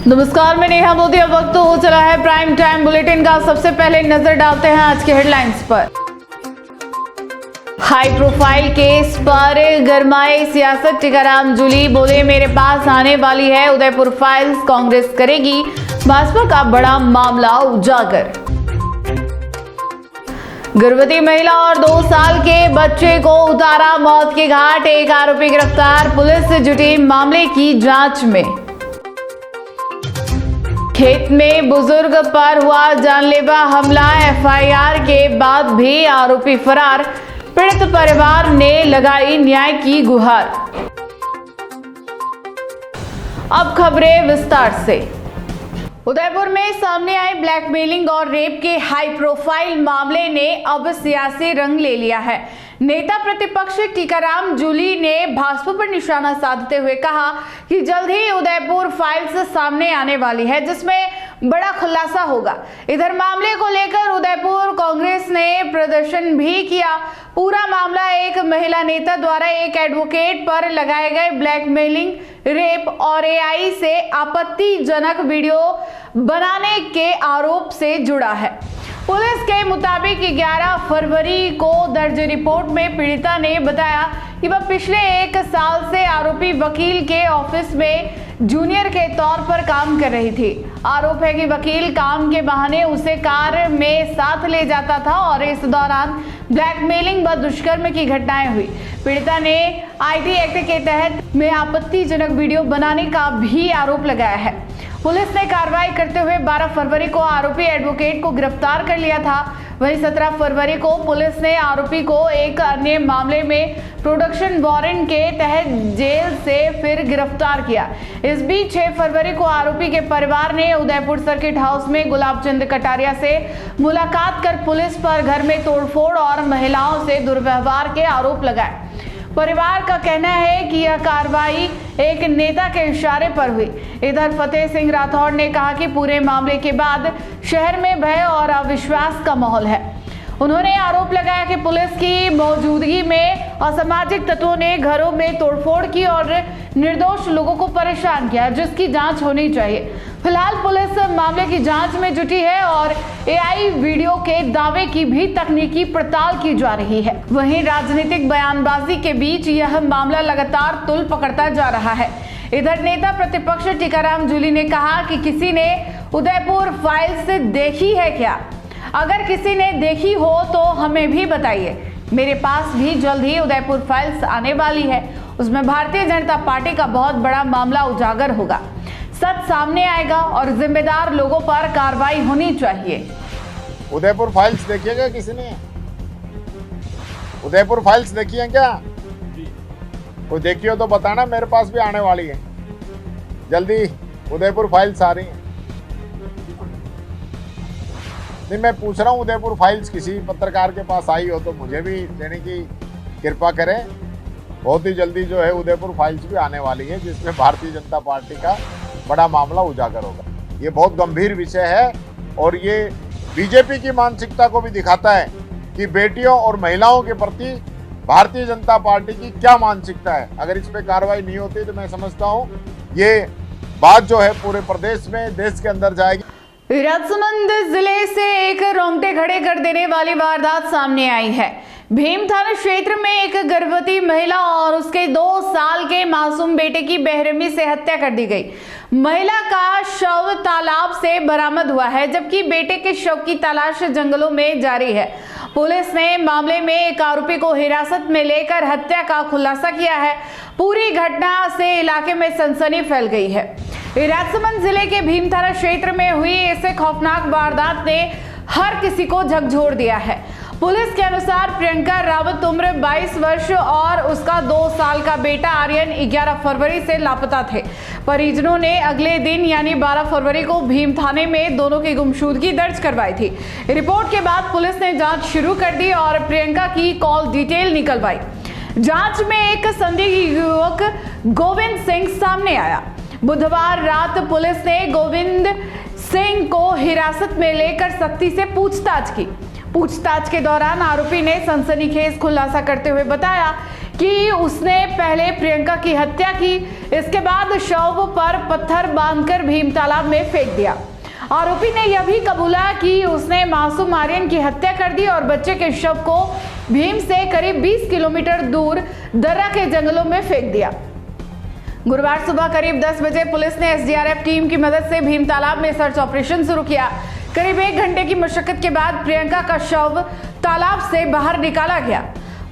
नमस्कार, मैं नेहा मोदी। अब वक्त हो चला है प्राइम टाइम बुलेटिन का। सबसे पहले नजर डालते हैं आज के हेडलाइंस पर। हाई प्रोफाइल केस पर गरमाए सियासत, टीकाराम जूली बोले मेरे पास आने वाली है उदयपुर फाइल्स, कांग्रेस करेगी भाजपा का बड़ा मामला उजागर। गर्भवती महिला और 2 साल के बच्चे को उतारा मौत के घाट, एक आरोपी गिरफ्तार, पुलिस जुटी मामले की जांच में। खेत में बुजुर्ग पर हुआ जानलेवा हमला, एफआईआर के बाद भी आरोपी फरार, पीड़ित परिवार ने लगाई न्याय की गुहार। अब खबरें विस्तार से। उदयपुर में सामने आए ब्लैकमेलिंग और रेप के हाई प्रोफाइल मामले ने अब सियासी रंग ले लिया है। नेता प्रतिपक्ष टीकाराम जूली ने भाजपा पर निशाना साधते हुए कहा कि जल्द ही उदयपुर फाइल्स सामने आने वाली है, जिसमें बड़ा खुलासा होगा। इधर मामले को लेकर उदयपुर कांग्रेस ने प्रदर्शन भी किया। पूरा मामला एक महिला नेता द्वारा एक एडवोकेट पर लगाए गए ब्लैकमेलिंग, रेप और एआई से आपत्तिजनक वीडियो बनाने के आरोप से जुड़ा है। पुलिस के मुताबिक 11 फरवरी को दर्ज रिपोर्ट में पीड़िता ने बताया कि वह पिछले 1 साल से आरोपी वकील के ऑफिस में जूनियर के तौर पर काम कर रही थी। आरोप है कि वकील काम के बहाने उसे कार में साथ ले जाता था और इस दौरान ब्लैकमेलिंग व दुष्कर्म की घटनाएं हुई। पीड़िता ने आईटी एक्ट के तहत में आपत्तिजनक वीडियो बनाने का भी आरोप लगाया है। पुलिस ने कार्रवाई करते हुए 12 फरवरी को आरोपी एडवोकेट को गिरफ्तार कर लिया था। वहीं 17 फरवरी को पुलिस ने आरोपी को एक अन्य मामले में प्रोडक्शन वारंट के तहत जेल से फिर गिरफ्तार किया। इस बीच 6 फरवरी को आरोपी के परिवार ने उदयपुर सर्किट हाउस में गुलाब चंद कटारिया से मुलाकात कर पुलिस पर घर में तोड़फोड़ और महिलाओं से दुर्व्यवहार के आरोप लगाए। परिवार का कहना है कि यह कार्रवाई एक नेता के इशारे पर हुई। इधर फतेह सिंह राठौड़ ने कहा कि पूरे मामले के बाद शहर में भय और अविश्वास का माहौल है। उन्होंने आरोप लगाया कि पुलिस की मौजूदगी में असामाजिक तत्वों ने घरों में तोड़फोड़ की और निर्दोष लोगों को परेशान किया, जिसकी जांच होनी चाहिए। फिलहाल पुलिस मामले की जांच में जुटी है और एआई वीडियो के दावे की भी तकनीकी पड़ताल की जा रही है। वहीं राजनीतिक बयानबाजी के बीच यह मामला लगातार तुल पकड़ता जा रहा है। इधर नेता प्रतिपक्ष टीकाराम जूली ने कहा कि किसी ने उदयपुर फाइल्स देखी है क्या? अगर किसी ने देखी हो तो हमें भी बताइए। मेरे पास भी जल्द ही उदयपुर फाइल्स आने वाली है, उसमें भारतीय जनता पार्टी का बहुत बड़ा मामला उजागर होगा। सच सामने आएगा और जिम्मेदार लोगों पर कार्रवाई होनी चाहिए। उदयपुर फाइल्स देखिएगा किसी ने? उदयपुर फाइल्स देखी है क्या? कोई देखी हो तो बताना, मेरे पास भी आने वाली है। जल्दी उदयपुर फाइल्स आ रही है। नहीं, मैं पूछ रहा हूँ उदयपुर फाइल्स किसी पत्रकार के पास आई हो तो मुझे भी देने की कृपा करें। बहुत ही जल्दी जो है उदयपुर फाइल्स भी आने वाली है, जिसमें भारतीय जनता पार्टी का बड़ा मामला उजागर होगा। ये बहुत गंभीर विषय है और ये बीजेपी की मानसिकता को भी दिखाता है कि बेटियों और महिलाओं के प्रति भारतीय जनता पार्टी की क्या मानसिकता है। अगर इस पे कार्रवाई नहीं होती तो मैं समझता हूँ ये बात जो है पूरे प्रदेश में, देश के अंदर जाएगी। राजसमंद जिले से एक रोंगटे खड़े कर देने वाली वारदात सामने आई है। भीम थाना क्षेत्र में एक गर्भवती महिला और उसके 2 साल के मासूम बेटे की बेरहमी से हत्या कर दी गई। महिला का शव तालाब से बरामद हुआ है, जबकि बेटे के शव की तलाश जंगलों में जारी है। पुलिस ने मामले में एक आरोपी को हिरासत में लेकर हत्या का खुलासा किया है। पूरी घटना से इलाके में सनसनी फैल गई है। राजसमंद जिले के भीम थाना क्षेत्र में हुई इस खौफनाक वारदात ने हर किसी को झकझोर दिया है। पुलिस के अनुसार प्रियंका रावत उम्र 22 वर्ष और उसका 2 साल का बेटा आर्यन 11 फरवरी से लापता थे। परिजनों ने अगले दिन यानी 12 फरवरी को भीम थाने में दोनों की गुमशुदगी दर्ज करवाई थी। रिपोर्ट के बाद पुलिस ने जांच शुरू कर दी और प्रियंका की कॉल डिटेल निकलवाई। जांच में एक संदिग्ध युवक गोविंद सिंह सामने आया। बुधवार रात पुलिस ने गोविंद सिंह को हिरासत में लेकर सख्ती से पूछताछ की। पूछताछ के दौरान आरोपी ने सनसनीखेज खुलासा करते हुए बताया कि उसने पहले प्रियंका की हत्या की, इसके बाद शव पर पत्थर बांधकर भीम तालाब में फेंक दिया। आरोपी ने यह भी कबूला कि उसने मासूम आर्यन की हत्या कर दी और बच्चे के शव को भीम से करीब 20 किलोमीटर दूर दर्रा के जंगलों में फेंक दिया। गुरुवार सुबह करीब 10 बजे पुलिस ने एसडीआरएफ टीम की मदद से भीम तालाब में सर्च ऑपरेशन शुरू किया। करीब 1 घंटे की मशक्कत के बाद प्रियंका का शव तालाब से बाहर निकाला गया।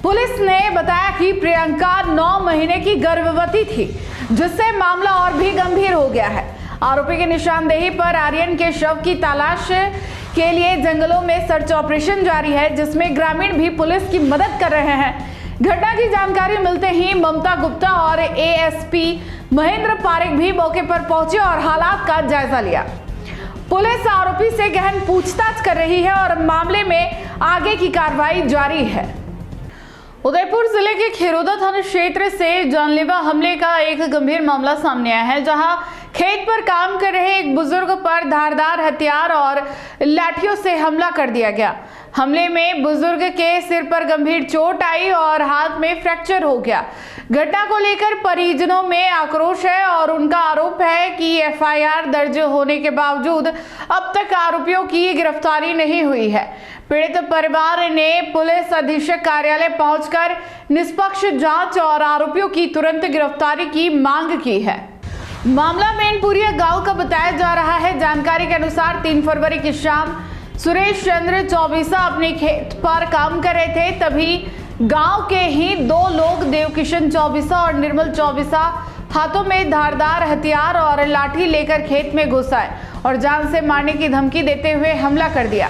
पुलिस ने बताया कि प्रियंका 9 महीने की गर्भवती थी, जिससे मामला और भी गंभीर हो गया है। आरोपी की निशानदेही पर आर्यन के शव की तलाश के लिए जंगलों में सर्च ऑपरेशन जारी है, जिसमें ग्रामीण भी पुलिस की मदद कर रहे हैं। घटना की जानकारी मिलते ही ममता गुप्ता और एएसपी महेंद्र पारेख भी मौके पर पहुंचे और हालात का जायजा लिया। पुलिस आरोपी से गहन पूछताछ कर रही है और मामले में आगे की कार्रवाई जारी है। उदयपुर जिले के खिरोदा थाना क्षेत्र से जानलेवा हमले का एक गंभीर मामला सामने आया है, जहां खेत पर काम कर रहे एक बुजुर्ग पर धारदार हथियार और लाठियों से हमला कर दिया गया। हमले में बुजुर्ग के सिर पर गंभीर चोट आई और हाथ में फ्रैक्चर हो गया। घटना को लेकर परिजनों में आक्रोश है और उनका आरोप है कि एफआईआर दर्ज होने के बावजूद अब तक आरोपियों की गिरफ्तारी नहीं हुई है। पीड़ित परिवार ने पुलिस अधीक्षक कार्यालय पहुंचकर निष्पक्ष जांच और आरोपियों की तुरंत गिरफ्तारी की मांग की है। मामला मैनपुरिया गांव का बताया जा रहा है। जानकारी के अनुसार 3 फरवरी की शाम सुरेश चंद्र चौबीसा अपने खेत पर काम कर रहे थे, तभी गांव के ही 2 लोग देवकिशन चौबीसा और निर्मल चौबीसा हाथों में धारदार हथियार और लाठी लेकर खेत में घुस आए और जान से मारने की धमकी देते हुए हमला कर दिया।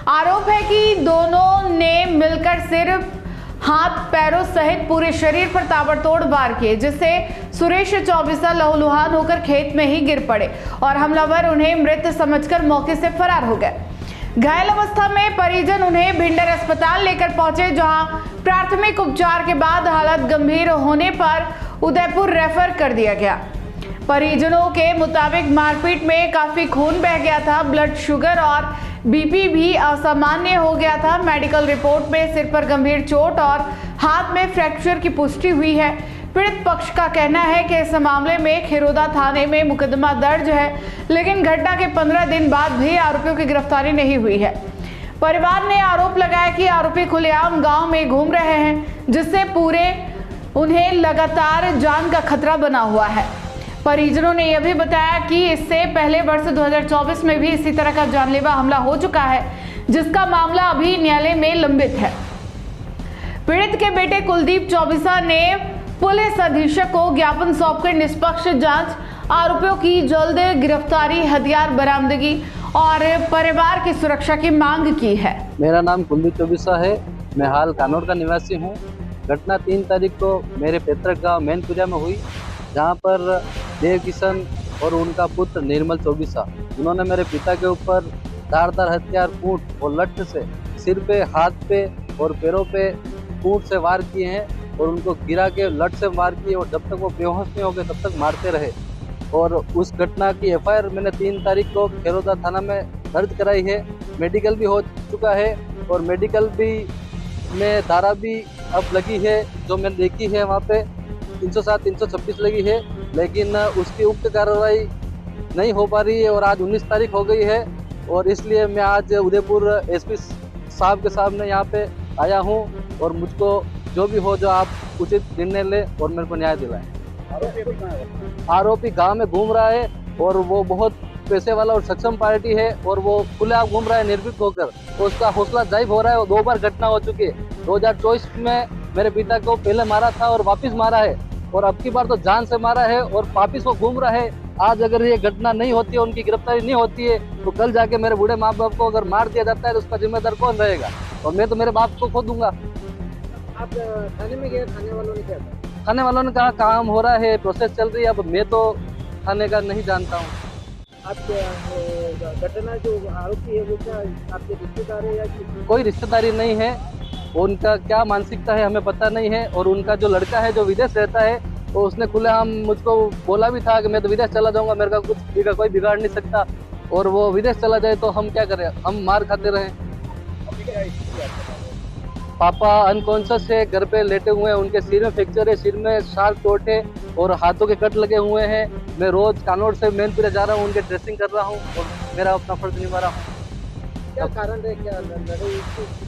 आरोप है कि दोनों ने मिलकर सिर, हाथ, पैरों सहित पूरे शरीर पर ताबड़तोड़ वार किए, जिससे सुरेश चौबीसा लहूलुहान होकर खेत में ही गिर पड़े और हमलावर उन्हें मृत समझकर मौके से फरार हो गए। घायल अवस्था में परिजन उन्हें भिंडर अस्पताल लेकर पहुंचे, जहां प्राथमिक उपचार के बाद हालत गंभीर होने पर उदयपुर रेफर कर दिया गया। परिजनों के मुताबिक मारपीट में काफी खून बह गया था, ब्लड शुगर और बीपी भी असामान्य हो गया था। मेडिकल रिपोर्ट में सिर पर गंभीर चोट और हाथ में फ्रैक्चर की पुष्टि हुई है। पीड़ित पक्ष का कहना है कि इस मामले में खिरोदा थाने में मुकदमा दर्ज है, लेकिन घटना के 15 दिन बाद भी आरोपियों की गिरफ्तारी नहीं हुई है। परिवार ने आरोप लगाया कि आरोपी खुलेआम गांव में घूम रहे हैं, जिससे पूरे उन्हें लगातार जान का खतरा बना हुआ है। परिजनों ने यह भी बताया कि इससे पहले वर्ष 2024 में भी इसी तरह का जानलेवा हमला हो चुका है, जिसका मामला अभी न्यायालय में लंबित है। पीड़ित के बेटे कुलदीप चौबीसा ने पुलिस अधीक्षक को ज्ञापन सौंपकर निष्पक्ष जांच, आरोपियों की जल्द गिरफ्तारी, हथियार बरामदगी और परिवार की सुरक्षा की मांग की है। मेरा नाम कुलदीप चौबीसा है। मैं हाल कानौर का निवासी हूँ। घटना 3 तारीख को मेरे पैतृक गांव मैनपुरिया में हुई, जहां पर देव किशन और उनका पुत्र निर्मल चौबीसा, उन्होंने मेरे पिता के ऊपर धारदार हथियार, कूट और लठ से सिर पे, हाथ पे और पैरों पे कूट से वार किए हैं और उनको गिरा के लठ से वार किए और जब तक वो बेहोश नहीं हो गए तब तक मारते रहे। और उस घटना की एफआईआर मैंने 3 तारीख को खिरोदा थाना में दर्ज कराई है। मेडिकल भी हो चुका है और मेडिकल भी में धारा भी अब लगी है, जो मैंने देखी है वहाँ पे 307, 326 लगी है, लेकिन उसकी उक्त कार्रवाई नहीं हो पा रही है और आज 19 तारीख हो गई है और इसलिए मैं आज उदयपुर एसपी साहब के सामने यहाँ पे आया हूँ और मुझको जो भी हो, जो आप उचित निर्णय ले और मेरे को न्याय दिलाएं। आरोपी गांव में घूम रहा है और वो बहुत पैसे वाला और सक्षम पार्टी है और वो खुलेआम घूम रहा है निर्भीक होकर, उसका हौसला जाहिर हो रहा है। 2 बार घटना हो चुकी है। 2024 में मेरे पिता को पहले मारा था और वापस मारा है और अब की बार तो जान से मारा है और वापस वो घूम रहा है। आज अगर ये घटना नहीं होती है, उनकी गिरफ्तारी नहीं होती है, तो कल जाके मेरे बूढ़े माँ बाप को अगर मार दिया जाता है तो उसका जिम्मेदार कौन रहेगा? और मैं तो मेरे बाप को खो दूंगा। आप थाने में गए, थाने वालों ने क्या कहा? थाने वालों ने कहा काम हो रहा है, प्रोसेस चल रही है। अब मैं तो थाने का नहीं जानता हूँ। आप घटना जो आरोपी है वो क्या आपके रिश्तेदार है या कोई रिश्तेदारी नहीं है, उनका क्या मानसिकता है हमें पता नहीं है। और उनका जो लड़का है जो विदेश रहता है, तो उसने खुलेआम मुझको बोला भी था कि मैं तो विदेश चला जाऊंगा, मेरे का कुछ कोई बिगाड़ नहीं सकता। और वो विदेश चला जाए तो हम क्या करें, हम मार खाते रहें। पापा अनकॉन्शियस है, घर पे लेटे हुए हैं, उनके सिर में फ्रैक्चर है, सिर में शार्प चोट है और हाथों के कट लगे हुए हैं। मैं रोज कानौर से मैनपुरा जा रहा हूँ, उनके ड्रेसिंग कर रहा हूँ और मेरा अपना फर्ज निभा रहा हूँ। क्या कारण है, क्या लड़ाई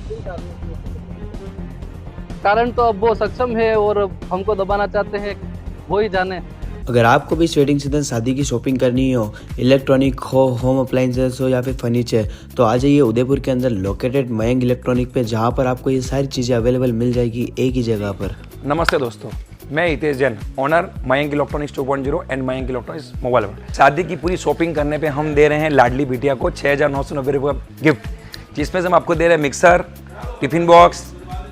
किन कारणों से? कारण तो अब वो सक्षम है और हमको दबाना चाहते हैं, वो ही जाने। अगर आपको भी इस वेडिंग सीजन शादी की शॉपिंग करनी हो, इलेक्ट्रॉनिक हो, होम अप्लाइंसेस हो या फिर फर्नीचर, तो आ जाइए उदयपुर के अंदर लोकेटेड मयंक इलेक्ट्रॉनिक पे, जहाँ पर आपको ये सारी चीज़ें अवेलेबल मिल जाएगी एक ही जगह पर। नमस्ते दोस्तों, मैं Hitesh Jain, owner Mayank electronics 2.0 and Mayank electronics mobile world. शादी की पूरी शॉपिंग करने पे हम दे रहे हैं लाडली बिटिया को 6,990 रुपये का गिफ्ट, जिसमें से हम आपको दे रहे हैं mixer, tiffin box,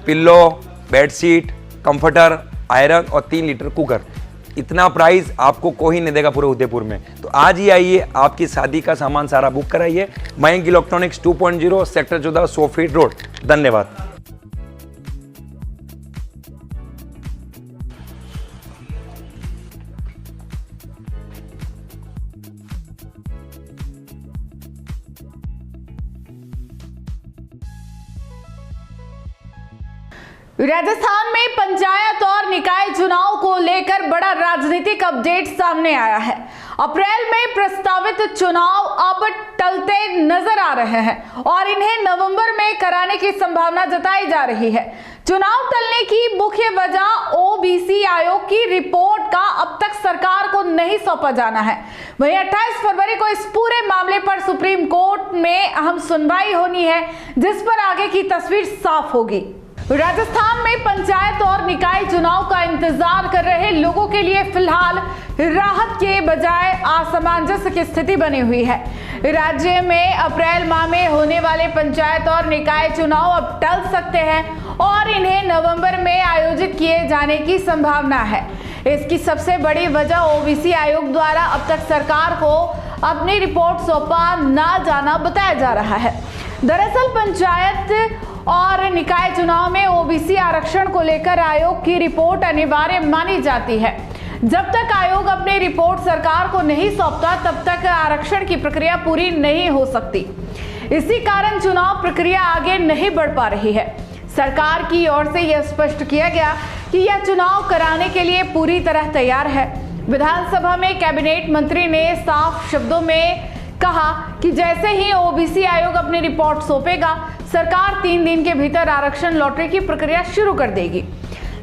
pillow, bedsheet, comforter, iron और 3 लीटर कुकर। इतना प्राइस आपको कोई नहीं देगा पूरे उदयपुर में। तो आज ही आइए, आपकी शादी का सामान सारा बुक कराइए। Mayank electronics 2.0 sector 14 100 feet road. धन्यवाद। राजस्थान में पंचायत और निकाय चुनाव को लेकर बड़ा राजनीतिक अपडेट सामने आया है। अप्रैल में प्रस्तावित चुनाव अब टलते नजर आ रहे हैं और इन्हें नवंबर में कराने की संभावना जताई जा रही है। चुनाव टलने की मुख्य वजह ओबीसी आयोग की रिपोर्ट का अब तक सरकार को नहीं सौंपा जाना है। वहीं 28 फरवरी को इस पूरे मामले पर सुप्रीम कोर्ट में अहम सुनवाई होनी है, जिस पर आगे की तस्वीर साफ होगी। राजस्थान में पंचायत और निकाय चुनाव का इंतजार कर रहे लोगों के लिए फिलहाल राहत के बजाय असमंजस की स्थिति बनी हुई है। राज्य में अप्रैल माह में होने वाले पंचायत और निकाय चुनाव अब टल सकते हैं और इन्हें नवंबर में आयोजित किए जाने की संभावना है। इसकी सबसे बड़ी वजह ओबीसी आयोग द्वारा अब तक सरकार को अपनी रिपोर्ट सौंपा ना जाना बताया जा रहा है। दरअसल पंचायत और निकाय चुनाव में ओबीसी आरक्षण को लेकर आयोग की रिपोर्ट अनिवार्य मानी जाती है। जब तक आयोग अपनी रिपोर्ट सरकार को नहीं सौंपता, तब तक आरक्षण की प्रक्रिया पूरी नहीं हो सकती। इसी कारण चुनाव प्रक्रिया आगे नहीं बढ़ पा रही है। सरकार की ओर से यह स्पष्ट किया गया कि यह चुनाव कराने के लिए पूरी तरह तैयार है। विधानसभा में कैबिनेट मंत्री ने साफ शब्दों में कहा कि जैसे ही ओबीसी आयोग अपनी रिपोर्ट सौंपेगा, सरकार 3 दिन के भीतर आरक्षण लॉटरी की प्रक्रिया शुरू कर देगी।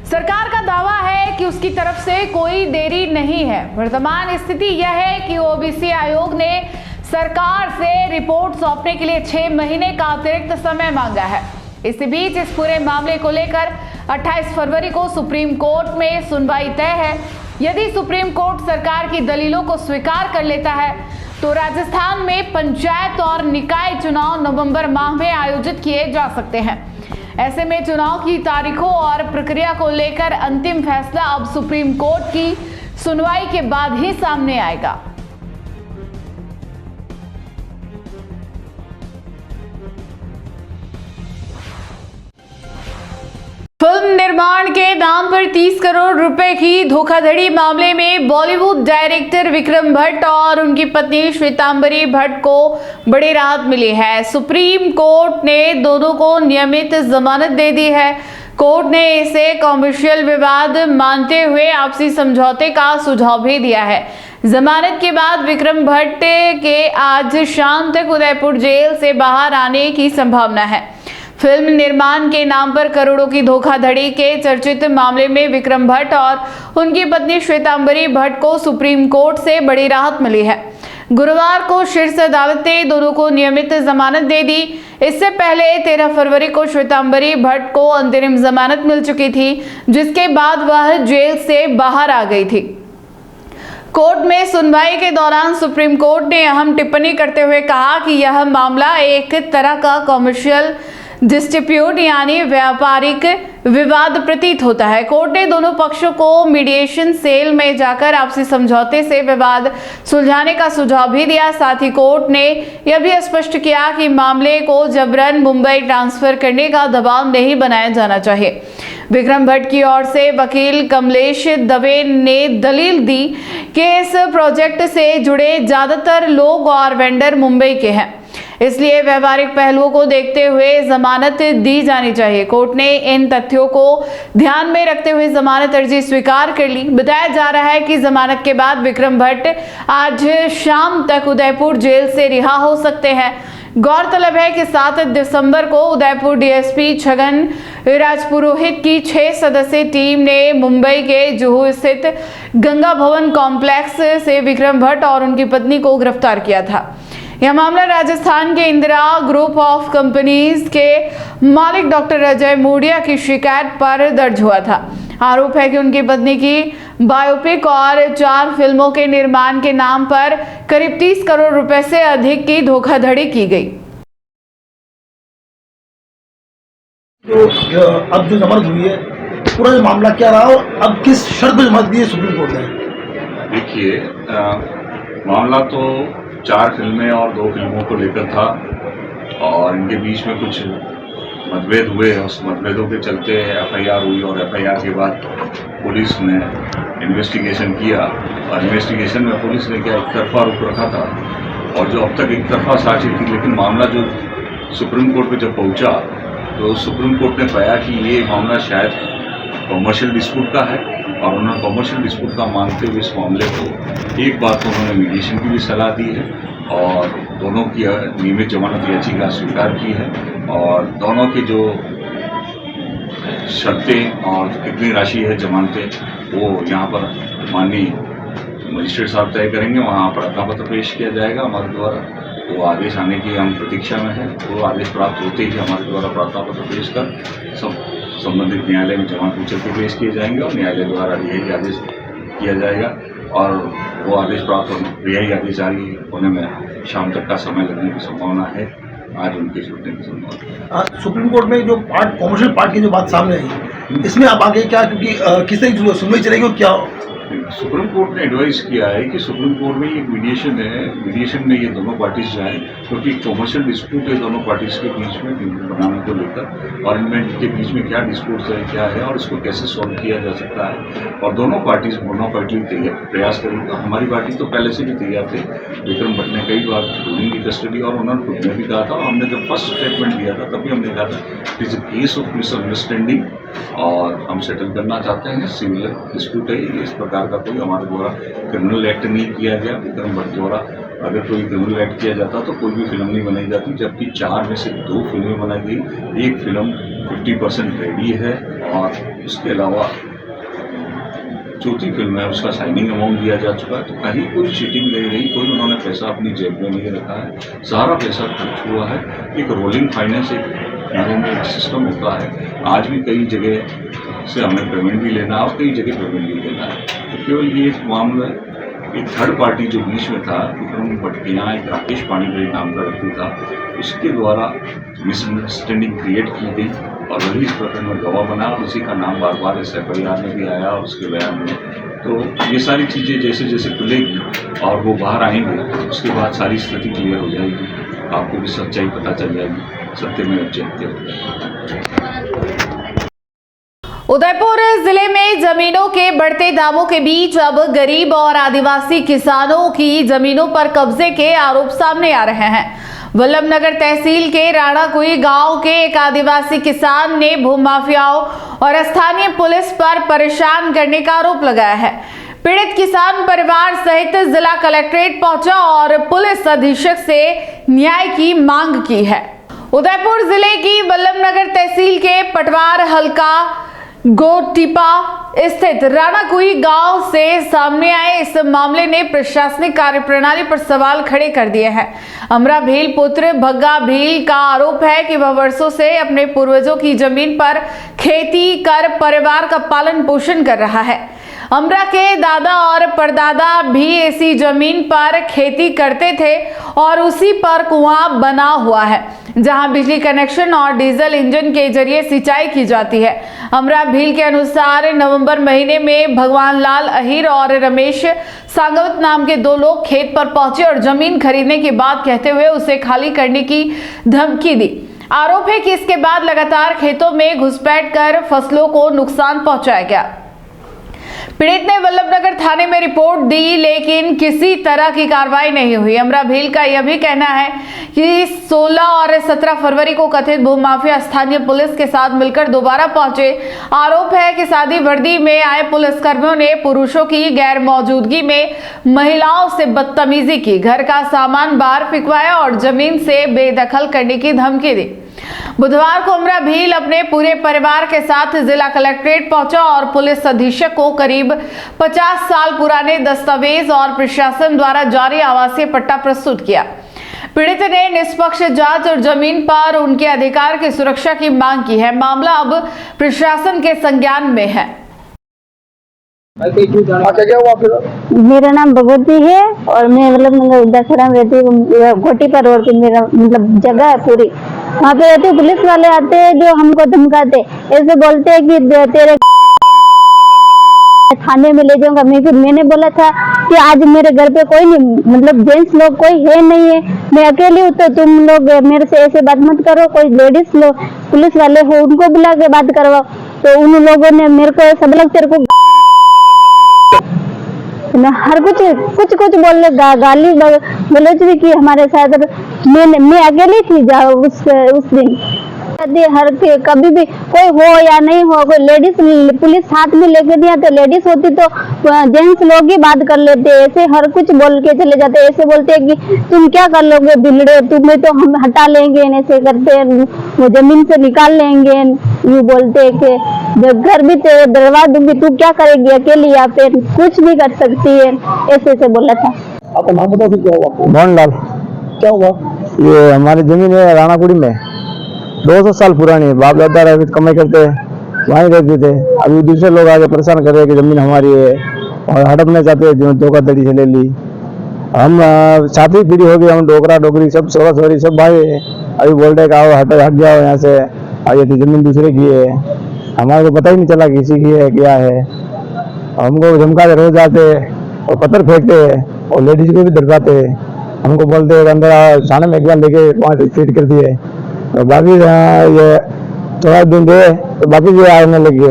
सरकार का दावा है कि उसकी तरफ से कोई देरी नहीं है। वर्तमान स्थिति यह है कि ओबीसी आयोग ने सरकार से रिपोर्ट सौंपने के लिए 6 महीने का अतिरिक्त समय मांगा है। इसी बीच इस पूरे मामले को लेकर 28 फरवरी को सुप्रीम कोर्ट में सुनवाई तय है। यदि सुप्रीम कोर्ट सरकार की दलीलों को स्वीकार कर लेता है तो राजस्थान में पंचायत और निकाय चुनाव नवंबर माह में आयोजित किए जा सकते हैं। ऐसे में चुनाव की तारीखों और प्रक्रिया को लेकर अंतिम फैसला अब सुप्रीम कोर्ट की सुनवाई के बाद ही सामने आएगा। फिल्म निर्माण के नाम पर 30 करोड़ रुपए की धोखाधड़ी मामले में बॉलीवुड डायरेक्टर विक्रम भट्ट और उनकी पत्नी श्वेतांबरी भट्ट को बड़ी राहत मिली है। सुप्रीम कोर्ट ने दोनों को नियमित जमानत दे दी है। कोर्ट ने इसे कॉमर्शियल विवाद मानते हुए आपसी समझौते का सुझाव भी दिया है। जमानत के बाद विक्रम भट्ट के आज शाम तक उदयपुर जेल से बाहर आने की संभावना है। फिल्म निर्माण के नाम पर करोड़ों की धोखाधड़ी के चर्चित मामले में विक्रम भट्ट और उनकी पत्नी श्वेतांबरी भट्ट को सुप्रीम कोर्ट से बड़ी राहत मिली है। गुरुवार को शीर्ष अदालत ने दोनों को नियमित जमानत दे दी। इससे पहले 13 फरवरी को श्वेतांबरी भट्ट को अंतरिम जमानत मिल चुकी थी, जिसके बाद वह जेल से बाहर आ गई थी। कोर्ट में सुनवाई के दौरान सुप्रीम कोर्ट ने अहम टिप्पणी करते हुए कहा कि यह मामला एक तरह का कॉमर्शियल डिस्प्यूट यानी व्यापारिक विवाद प्रतीत होता है। कोर्ट ने दोनों पक्षों को मीडिएशन सेल में जाकर आपसी समझौते से विवाद सुलझाने का सुझाव भी दिया। साथ ही कोर्ट ने यह भी स्पष्ट किया कि मामले को जबरन मुंबई ट्रांसफर करने का दबाव नहीं बनाया जाना चाहिए। विक्रम भट्ट की ओर से वकील कमलेश दवे ने दलील दी कि इस प्रोजेक्ट से जुड़े ज्यादातर लोग और वेंडर मुंबई के हैं। इसलिए व्यवहारिक पहलुओं को देखते हुए जमानत दी जानी चाहिए। कोर्ट ने इन तथ्यों को ध्यान में रखते हुए जमानत अर्जी स्वीकार कर ली। बताया जा रहा है कि जमानत के बाद विक्रम भट्ट आज शाम तक उदयपुर जेल से रिहा हो सकते हैं। गौरतलब है कि 7 दिसंबर को उदयपुर डीएसपी छगन राजपुरोहित की 6 सदस्यीय टीम ने मुंबई के जुहू स्थित गंगा भवन कॉम्प्लेक्स से विक्रम भट्ट और उनकी पत्नी को गिरफ्तार किया था। यह मामला राजस्थान के इंदिरा ग्रुप ऑफ कंपनीज के मालिक डॉक्टर अजय मूडिया की शिकायत पर दर्ज हुआ था। आरोप है कि उनकी पत्नी की बायोपिक और 4 फिल्मों के निर्माण के नाम पर करीब 30 करोड़ रुपए से अधिक की धोखाधड़ी की गई। तो अब जो जमानत हुई है, पूरा जो मामला क्या रहा और अब किस शर्त पर जमानत दी है सुप्रीम कोर्ट ने? देखिए, मामला तो 4 फिल्में और 2 फिल्मों को लेकर था और इनके बीच में कुछ मतभेद हुए। उस मतभेदों के चलते एफआईआर हुई और एफआईआर के बाद पुलिस ने इन्वेस्टिगेशन किया और इन्वेस्टिगेशन में पुलिस ने क्या एक तरफा रुख रखा था और जो अब तक एक तरफा साझी थी, लेकिन मामला जो सुप्रीम कोर्ट पे जब पहुंचा तो सुप्रीम कोर्ट ने पाया कि ये मामला शायद कॉमर्शियल डिस्प्यूट का है और उन्होंने कॉमर्शियल डिस्प्यूट का मानते हुए इस मामले को एक बात तो उन्होंने मीडिएशन की भी सलाह दी है और दोनों की नियमित जमानत याचिका स्वीकार की है और दोनों की जो शर्तें और कितनी राशि है जमानतें वो यहाँ पर माननीय मजिस्ट्रेट साहब तय करेंगे। वहाँ प्रार्थना पत्र पेश किया जाएगा हमारे द्वारा। वो आदेश आने की हम प्रतीक्षा में है। वो आदेश प्राप्त होते ही हमारे द्वारा प्रार्थना पत्र पेश कर संबंधित न्यायालय में जमा पूछे के पेश किए जाएंगे और न्यायालय द्वारा रिहाई आदेश किया जाएगा और वो आदेश प्राप्त रिहाई आदेश जारी होने में शाम तक का समय लगने की संभावना है। आज उनके छूटने की संभावना है। सुप्रीम कोर्ट में जो कॉमर्शियल पार्ट की जो बात सामने आई, इसमें अब आगे क्या, क्योंकि किस तरह की सुनवाई चलेगी और क्या? सुप्रीम कोर्ट ने एडवाइस किया है कि सुप्रीम कोर्ट में एक मीडिएशन है, मीडिएशन में ये दोनों पार्टीज जाएं क्योंकि कॉमर्शियल डिस्प्यूट है दोनों पार्टीज के बीच में फिल्म बनाने को लेकर और इनमें के बीच में क्या डिस्प्यूट है, क्या है और इसको कैसे सॉल्व किया जा सकता है और दोनों पार्टीज प्रयास करेंगे। हमारी पार्टी तो पहले से भी तैयार थे। विक्रम भट्ट ने कई बार की कस्टडी और उन्होंने खुद ने भी कहा था और हमने जब फर्स्ट स्टेटमेंट दिया था तभी हमने कहा था it is a case of misunderstanding और हम सेटल करना चाहते हैं। सिविल डिस्प्यूट है, इस प्रकार का कोई हमारे द्वारा क्रिमिनल एक्ट नहीं किया गया। विक्रम भट्ट द्वारा अगर कोई क्रिमिनल एक्ट किया जाता तो कोई भी फिल्म नहीं बनाई जाती, जबकि 4 में से 2 फिल्में बनाई गई। एक फिल्म 50% रेडी है और उसके अलावा चौथी फिल्म है उसका साइनिंग अमाउंट दिया जा चुका है। तो कहीं कोई चीटिंग नहीं रही, कोई उन्होंने पैसा अपनी जेब में नहीं रखा है, सारा पैसा खर्च हुआ है। एक रोलिंग फाइनेंस एक सिस्टम होता है। आज भी कई जगह से हमें पेमेंट भी लेना है और कई जगह पेमेंट भी लेना है। तो केवल ये एक मामला एक थर्ड पार्टी जो बीच में था, विक्रम भट्ट के यहाँ एक राकेश पानीग्राही नाम का व्यक्ति था, उसके द्वारा मिसअंडरस्टैंडिंग क्रिएट की गई और वही इस प्रकरण में गवाह बना और उसी का नाम बार बार इस एफआईआर में भी आया और उसके बयान में। तो ये सारी चीज़ें जैसे जैसे खुलेगी और वो बाहर आएंगे उसके बाद सारी स्थिति क्लियर हो जाएगी, आपको भी सच्चाई पता चल जाएगी, सत्य में जयते हो जाएगी। उदयपुर जिले में जमीनों के बढ़ते दामों के बीच अब गरीब और आदिवासी किसानों की जमीनों पर कब्जे के आरोप सामने आ रहे हैं। वल्लभनगर तहसील के राणाकुई गांव के एक आदिवासी किसान ने भूमाफियाओं और स्थानीय पुलिस पर परेशान करने का आरोप लगाया है। पीड़ित किसान परिवार सहित जिला कलेक्ट्रेट पहुंचा और पुलिस अधीक्षक से न्याय की मांग की है। उदयपुर जिले की वल्लभनगर तहसील के पटवार हल्का गोटिपा स्थित राणाकुई गांव से सामने आए इस मामले ने प्रशासनिक कार्यप्रणाली पर सवाल खड़े कर दिए हैं। अमरा भील पुत्र भग्गा भील का आरोप है कि वह वर्षों से अपने पूर्वजों की जमीन पर खेती कर परिवार का पालन पोषण कर रहा है। अमरा के दादा और परदादा भी इसी जमीन पर खेती करते थे और उसी पर कुआं बना हुआ है जहां बिजली कनेक्शन और डीजल इंजन के जरिए सिंचाई की जाती है। अमरा भील के अनुसार नवंबर महीने में भगवान लाल अहिर और रमेश सांगवत नाम के 2 लोग खेत पर पहुंचे और जमीन खरीदने की बात कहते हुए उसे खाली करने की धमकी दी। आरोप है कि इसके बाद लगातार खेतों में घुसपैठ कर फसलों को नुकसान पहुंचाया गया। पीड़ित ने वल्लभनगर थाने में रिपोर्ट दी, लेकिन किसी तरह की कार्रवाई नहीं हुई। अमरा भील का यह भी कहना है कि 16 और 17 फरवरी को कथित भूमाफिया स्थानीय पुलिस के साथ मिलकर दोबारा पहुंचे। आरोप है कि सादी वर्दी में आए पुलिसकर्मियों ने पुरुषों की गैर मौजूदगी में महिलाओं से बदतमीजी की, घर का सामान बाहर फिकवाया और जमीन से बेदखल करने की धमकी दी। बुधवार को अमरा भील अपने पूरे परिवार के साथ जिला कलेक्ट्रेट पहुंचा और पुलिस अधीक्षक को करीब 50 साल पुराने दस्तावेज और प्रशासन द्वारा जारी आवासीय पट्टा प्रस्तुत किया। पीड़ित ने निष्पक्ष जांच और जमीन पर उनके अधिकार की सुरक्षा की मांग की है। मामला अब प्रशासन के संज्ञान में है। मेरा नाम भगवती है और मैं मतलब दशहरा में रहती हूँ। घोटी पर रोड पे मेरा मतलब जगह है पूरी, वहाँ पे रहती हूँ। पुलिस वाले आते हैं जो हमको धमकाते, ऐसे बोलते हैं कि तेरे थाने में ले जाऊंगा। मैंने बोला था कि आज मेरे घर पे कोई नहीं, मतलब जेंट्स लोग कोई है नहीं है, मैं अकेली हूँ, तो तुम लोग मेरे से ऐसे बात मत करो। कोई लेडीज लोग पुलिस वाले हो उनको बुला के बात करवाओ। तो उन लोगों ने मेरे को सब लोग तेरे को हर कुछ बोलने गाली गलौज भी की हमारे साथ। मैं अकेली थी उस दिन। हर कभी भी कोई हो या नहीं हो, कोई लेडीज पुलिस साथ में लेके दिया तो लेडीज होती तो जेंट्स लोग ही बात कर लेते, ऐसे हर कुछ बोल के चले जाते। ऐसे बोलते हैं कि तुम क्या कर लोगे बिगड़े, तुम्हें तो हम हटा लेंगे, ऐसे करते वो जमीन से निकाल लेंगे। ये बोलते कि घर भी तेरे दरवाजा दूंगी, तू क्या करेगी अकेली, या फिर कुछ भी कर सकती है, ऐसे बोला था। आपका नाम बताओ फिर क्या हुआ? मोहनलाल। क्या हुआ? ये हमारी जमीन है राणाकुड़ी में, 200 साल पुरानी है। बाप दादा कमाई करते वहीं रहते थे। अभी दूसरे लोग आगे परेशान कर रहे हैं कि जमीन हमारी है और हड़पना चाहते हैं, जो धोखाधड़ी से ले ली। हम 7वीं पीढ़ी हो गई, हम डोकरा डोकरी सब सोरी सब भाई अभी बोल रहे कि आओ हट जाओ यहाँ से, ये तो जमीन दूसरे की है। हमारे को पता ही नहीं चला किसी की है क्या है। हमको धमका के रोज आते और पत्थर फेंकते और लेडीज को भी धमकाते। हमको बोलते अंदर थाने में एक बार लेके 5 फीट कर दिए, और बाकी ये थोड़ा दिन गए तो बाकी जो आने लगे।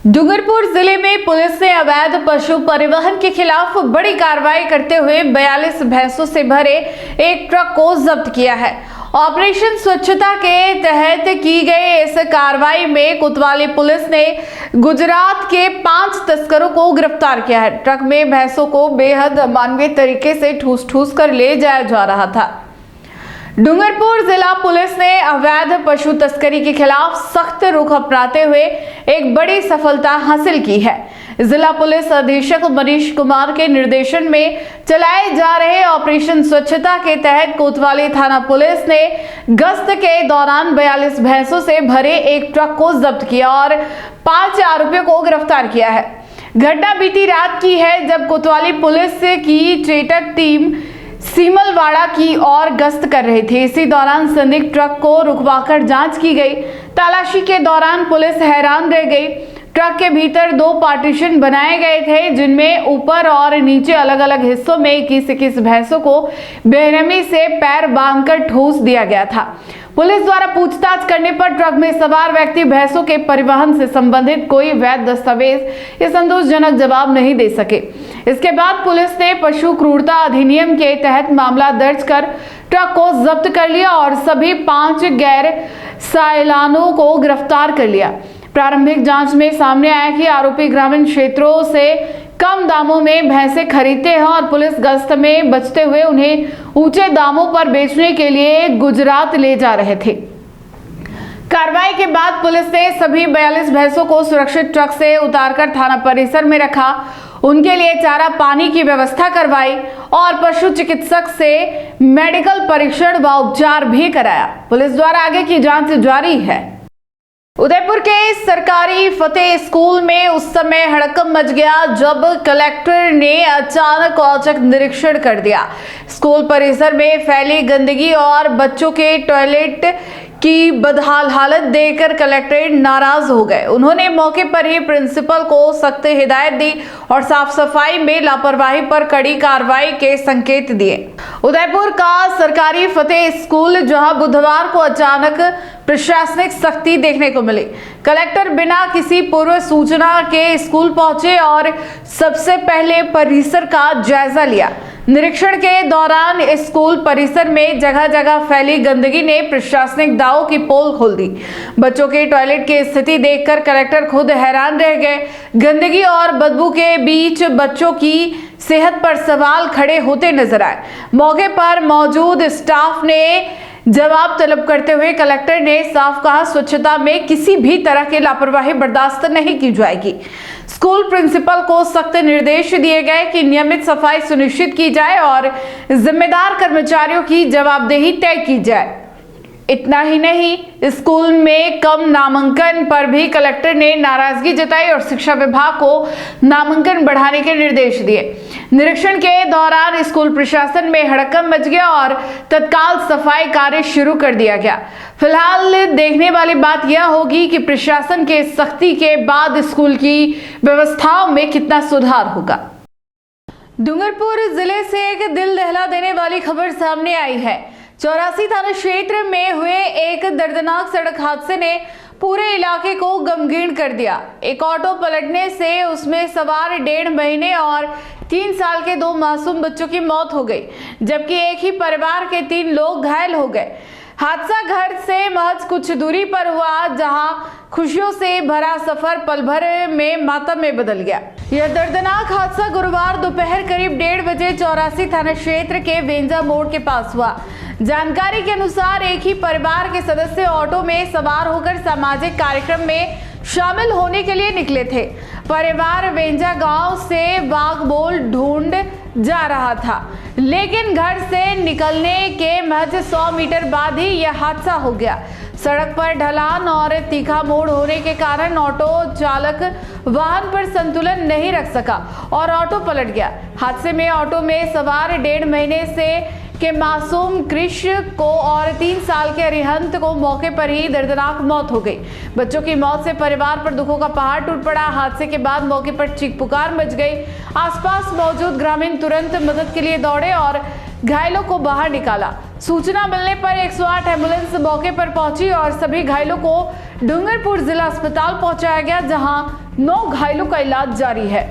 डूंगरपुर जिले में पुलिस ने अवैध पशु परिवहन के खिलाफ बड़ी कार्रवाई करते हुए 42 भैंसों से भरे एक ट्रक को जब्त किया है। ऑपरेशन स्वच्छता के तहत की गई इस कार्रवाई में कोतवाली पुलिस ने गुजरात के 5 तस्करों को गिरफ्तार किया है। ट्रक में भैंसों को बेहद अमानवीय तरीके से ठूस कर ले जाया जा रहा था। डूंगरपुर जिला पुलिस ने अवैध पशु तस्करी के खिलाफ सख्त रुख अपनाते हुए एक बड़ी सफलता हासिल की है। जिला पुलिस अधीक्षक मनीष कुमार के निर्देशन में चलाए जा रहे ऑपरेशन स्वच्छता के तहत कोतवाली थाना पुलिस ने गश्त के दौरान 42 भैंसों से भरे एक ट्रक को जब्त किया और 5 आरोपियों को गिरफ्तार किया है। घटना बीती रात की है, जब कोतवाली पुलिस की ट्रेटर टीम सीमलवाड़ा की ओर गश्त कर रही थी। इसी दौरान संदिग्ध ट्रक को रुकवाकर जांच की गई। तलाशी के दौरान पुलिस हैरान रह गई। ट्रक के भीतर 2 पार्टीशन बनाए गए थे, जिनमें ऊपर और नीचे अलग अलग हिस्सों में 21 भैंसों को बेरहमी से पैर बांधकर ठूस दिया गया था। पुलिस द्वारा पूछताछ करने पर ट्रक में सवार व्यक्ति भैंसों के परिवहन से संबंधित कोई वैध दस्तावेज या संतोषजनक जवाब नहीं दे सके। इसके बाद पुलिस ने पशु क्रूरता अधिनियम के तहत मामला दर्ज कर ट्रक को जब्त कर लिया और सभी 5 गैर साइलानों को गिरफ्तार कर लिया। प्रारंभिक जांच में सामने आया कि आरोपी ग्रामीण क्षेत्रों से कम दामों में भैंसे खरीदते हैं और पुलिस गश्त में बचते हुए उन्हें ऊंचे दामों पर बेचने के लिए गुजरात ले जा रहे थे। कार्रवाई के बाद पुलिस ने सभी 42 भैंसों को सुरक्षित ट्रक से उतारकर थाना परिसर में रखा, उनके लिए चारा पानी की व्यवस्था करवाई और पशु चिकित्सक से मेडिकल परीक्षण व उपचार भी कराया। पुलिस द्वारा आगे की जांच जारी है। उदयपुर के सरकारी फतेह स्कूल में उस समय हड़कंप मच गया जब कलेक्टर ने अचानक औचक निरीक्षण कर दिया। स्कूल परिसर में फैली गंदगी और बच्चों के टॉयलेट की बदहाल हालत देखकर कलेक्टर नाराज हो गए। उन्होंने मौके पर ही प्रिंसिपल को सख्त हिदायत दी और साफ सफाई में लापरवाही पर कड़ी कार्रवाई के संकेत दिए। उदयपुर का सरकारी फतेह स्कूल जहां बुधवार को अचानक प्रशासनिक सख्ती देखने को मिली। कलेक्टर बिना किसी पूर्व सूचना के स्कूल पहुंचे और सबसे पहले परिसर का जायजा लिया। निरीक्षण के दौरान स्कूल परिसर में जगह जगह फैली गंदगी ने प्रशासनिक दावों की पोल खोल दी। बच्चों के टॉयलेट की स्थिति देखकर कलेक्टर खुद हैरान रह गए। गंदगी और बदबू के बीच बच्चों की सेहत पर सवाल खड़े होते नजर आए। मौके पर मौजूद स्टाफ ने जवाब तलब करते हुए कलेक्टर ने साफ कहा, स्वच्छता में किसी भी तरह की लापरवाही बर्दाश्त नहीं की जाएगी। स्कूल प्रिंसिपल को सख्त निर्देश दिए गए कि नियमित सफाई सुनिश्चित की जाए और जिम्मेदार कर्मचारियों की जवाबदेही तय की जाए। इतना ही नहीं, स्कूल में कम नामांकन पर भी कलेक्टर ने नाराजगी जताई और शिक्षा विभाग को नामांकन बढ़ाने के निर्देश दिए। निरीक्षण के दौरान स्कूल प्रशासन में हड़कंप मच गया और तत्काल सफाई कार्य शुरू कर दिया गया। फिलहाल देखने वाली बात यह होगी कि प्रशासन के सख्ती के बाद स्कूल की व्यवस्थाओं में कितना सुधार होगा। डूंगरपुर जिले से एक दिल दहला देने वाली खबर सामने आई है। 84 थाना क्षेत्र में हुए एक दर्दनाक सड़क हादसे ने पूरे इलाके को गमगीन कर दिया। एक ऑटो पलटने से उसमें सवार 1.5 महीने और 3 साल के 2 मासूम बच्चों की मौत हो गई, जबकि एक ही परिवार के 3 लोग घायल हो गए। हादसा घर से महज कुछ दूरी पर हुआ, जहां खुशियों से भरा सफर पल भर में मातम में बदल गया। यह दर्दनाक हादसा गुरुवार दोपहर करीब 1:30 बजे 84 थाना क्षेत्र के वेंजा मोड़ के पास हुआ। जानकारी के अनुसार एक ही परिवार के सदस्य ऑटो में सवार होकर सामाजिक कार्यक्रम में शामिल होने के लिए निकले थे। परिवार वेंजा गांव से बागबोल ढूंढ जा रहा था, लेकिन घर से निकलने के महज 100 मीटर बाद ही यह हादसा हो गया। सड़क पर ढलान और तीखा मोड़ होने के कारण ऑटो चालक वाहन पर संतुलन नहीं रख सका और ऑटो पलट गया। हादसे में ऑटो में सवार 1.5 महीने से के मासूम कृष को और 3 साल के अरिहंत को मौके पर ही दर्दनाक मौत हो गई। बच्चों की मौत से परिवार पर दुखों का पहाड़ टूट पड़ा। हादसे के बाद मौके पर चीख पुकार मच गई। आसपास मौजूद ग्रामीण तुरंत मदद के लिए दौड़े और घायलों को बाहर निकाला। सूचना मिलने पर 108 एम्बुलेंस मौके पर पहुंची और सभी घायलों को डूंगरपुर जिला अस्पताल पहुंचाया गया, जहां 9 घायलों का इलाज जारी है।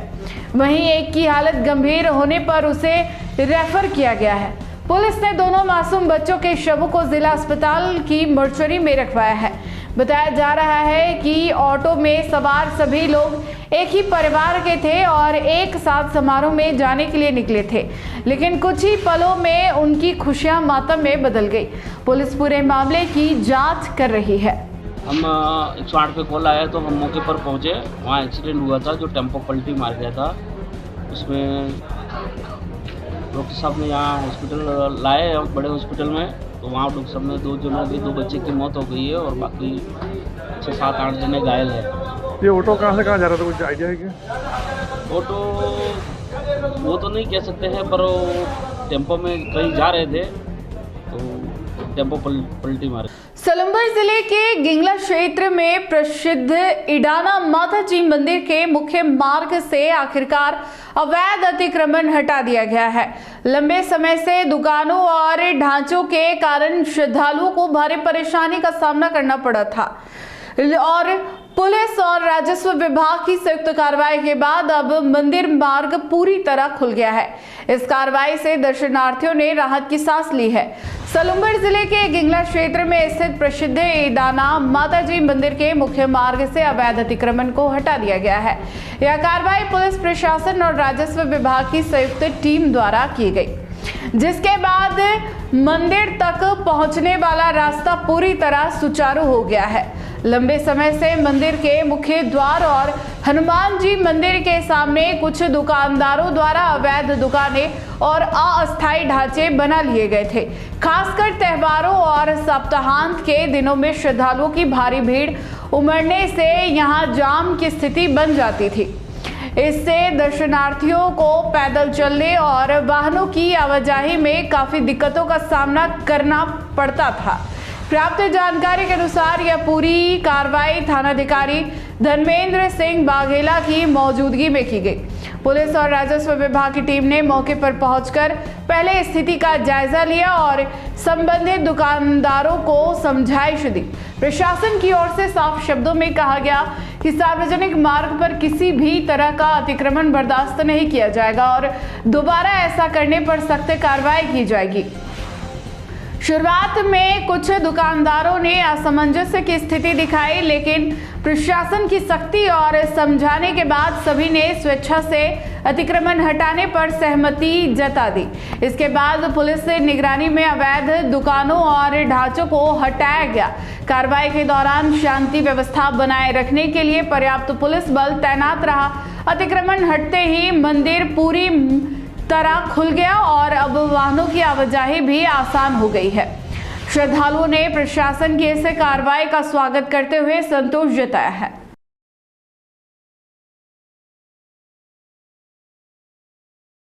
वहीं एक की हालत गंभीर होने पर उसे रेफर किया गया है। पुलिस ने दोनों मासूम बच्चों के शवों को जिला अस्पताल की मोर्चरी में रखवाया है। बताया जा रहा है कि ऑटो में सवार सभी लोग एक ही परिवार के थे और एक साथ समारोह में जाने के लिए निकले थे, लेकिन कुछ ही पलों में उनकी खुशियां मातम में बदल गई। पुलिस पूरे मामले की जांच कर रही है। हम 108 पे कॉल आया तो हम मौके पर पहुंचे। वहाँ एक्सीडेंट हुआ था, जो टेम्पो पलटी मार गया था। उसमें डॉक्टर साहब ने यहाँ हॉस्पिटल लाए, बड़े हॉस्पिटल में, तो वहाँ डॉक्टर साहब ने 2 जनों की 2 बच्चे की मौत हो गई है और बाकी 6, 7, 8 जने घायल है। ये ऑटो कहाँ से कहाँ जा रहा था, कुछ आइडिया है क्या? ऑटो वो तो नहीं कह सकते हैं, पर वो टेम्पो में कहीं जा रहे थे तो टेम्पो पलटी मारे। सलुम्बर जिले के गिंगला क्षेत्र में प्रसिद्ध इडाना माता जी मंदिर के मुख्य मार्ग से आखिरकार अवैध अतिक्रमण हटा दिया गया है। लंबे समय से दुकानों और ढांचों के कारण श्रद्धालुओं को भारी परेशानी का सामना करना पड़ा था और पुलिस और राजस्व विभाग की संयुक्त कार्रवाई के बाद अब मंदिर मार्ग पूरी तरह खुल गया है। इस कार्रवाई से दर्शनार्थियों ने राहत की सांस ली है। सलुम्बर जिले के गिंगला क्षेत्र में स्थित प्रसिद्ध इडाना माता जी मंदिर के मुख्य मार्ग से अवैध अतिक्रमण को हटा दिया गया है। यह कार्रवाई पुलिस प्रशासन और राजस्व विभाग की संयुक्त टीम द्वारा की गई, जिसके बाद मंदिर तक पहुंचने वाला रास्ता पूरी तरह सुचारू हो गया है। लंबे समय से मंदिर के मुख्य द्वार और हनुमान जी मंदिर के सामने कुछ दुकानदारों द्वारा अवैध दुकानें और अस्थायी ढांचे बना लिए गए थे। खासकर त्योहारों और सप्ताहांत के दिनों में श्रद्धालुओं की भारी भीड़ उमड़ने से यहां जाम की स्थिति बन जाती थी। इससे दर्शनार्थियों को पैदल चलने और वाहनों की आवाजाही में काफी दिक्कतों का सामना करना पड़ता था। प्राप्त जानकारी के अनुसार यह पूरी कार्रवाई थानाधिकारी धर्मेंद्र सिंह बाघेला की मौजूदगी में की गई। पुलिस और राजस्व विभाग की टीम ने मौके पर पहुंचकर पहले स्थिति का जायजा लिया और संबंधित दुकानदारों को समझाइश दी। प्रशासन की ओर से साफ शब्दों में कहा गया कि सार्वजनिक मार्ग पर किसी भी तरह का अतिक्रमण बर्दाश्त नहीं किया जाएगा और दोबारा ऐसा करने पर सख्त कार्रवाई की जाएगी। शुरुआत में कुछ दुकानदारों ने असमंजस की स्थिति दिखाई, लेकिन प्रशासन की सख्ती और समझाने के बाद सभी ने स्वेच्छा से अतिक्रमण हटाने पर सहमति जता दी। इसके बाद पुलिस से निगरानी में अवैध दुकानों और ढांचों को हटाया गया। कार्रवाई के दौरान शांति व्यवस्था बनाए रखने के लिए पर्याप्त पुलिस बल तैनात रहा। अतिक्रमण हटते ही मंदिर पूरी तरह खुल गया और अब वाहनों की आवाजाही भी आसान हो गई है। श्रद्धालुओं ने प्रशासन की इस कार्रवाई का स्वागत करते हुए संतोष जताया है।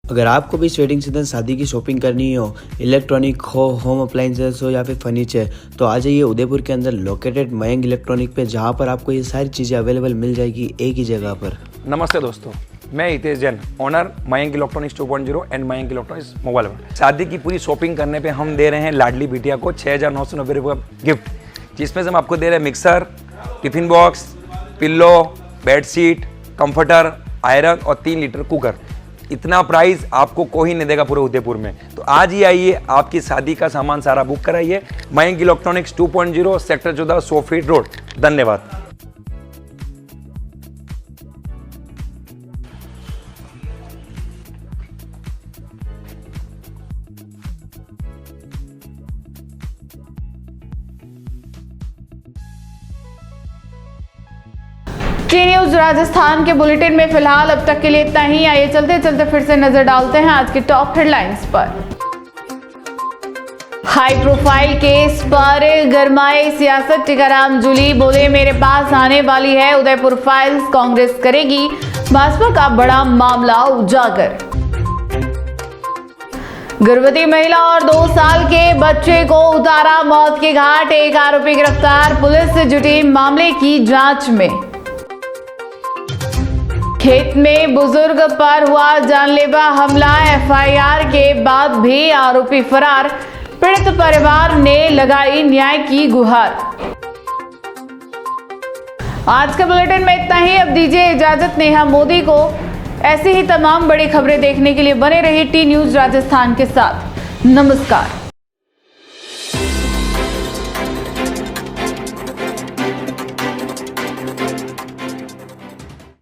अगर आपको भी इस वेडिंग सीजन शादी की शॉपिंग करनी हो, इलेक्ट्रॉनिक हो, होम अप्लाइंसेस हो या फिर फर्नीचर, तो आ जाइए उदयपुर के अंदर लोकेटेड मयंक इलेक्ट्रॉनिक पे, जहाँ पर आपको ये सारी चीज़ें अवेलेबल मिल जाएगी एक ही जगह पर। नमस्ते दोस्तों, मैं Hitesh Jain, owner Mayank electronics 2.0 and Mayank electronics mobile world. शादी की पूरी शॉपिंग करने पे हम दे रहे हैं लाडली बिटिया को 6,990 रुपये का गिफ्ट, जिसमें से हम आपको दे रहे हैं mixer, tiffin box, pillow, bedsheet, comforter, iron और 3 लीटर कुकर। इतना प्राइस आपको कोई नहीं देगा पूरे उदयपुर में। तो आज ही आइए, आपकी शादी का सामान सारा बुक कराइए। Mayank electronics 2.0 sector 14 100 feet road. धन्यवाद। टी न्यूज राजस्थान के बुलेटिन में फिलहाल अब तक के लिए इतना ही। आइए चलते चलते फिर से नजर डालते हैं आज की टॉप हेडलाइंस पर। हाई प्रोफाइल केस पर गरमाए सियासत, टीकाराम जूली बोले मेरे पास आने वाली है उदयपुर फाइल्स, कांग्रेस करेगी भाजपा का बड़ा मामला उजागर। गर्भवती महिला और 2 साल के बच्चे को उतारा मौत के घाट, एक आरोपी गिरफ्तार, पुलिस से जुटी मामले की जांच में। खेत में बुजुर्ग पर हुआ जानलेवा हमला, एफआईआर के बाद भी आरोपी फरार, पीड़ित परिवार ने लगाई न्याय की गुहार। आज के बुलेटिन में इतना ही। अब दीजिए इजाजत नेहा मोदी को। ऐसी ही तमाम बड़ी खबरें देखने के लिए बने रहिए टी न्यूज राजस्थान के साथ। नमस्कार।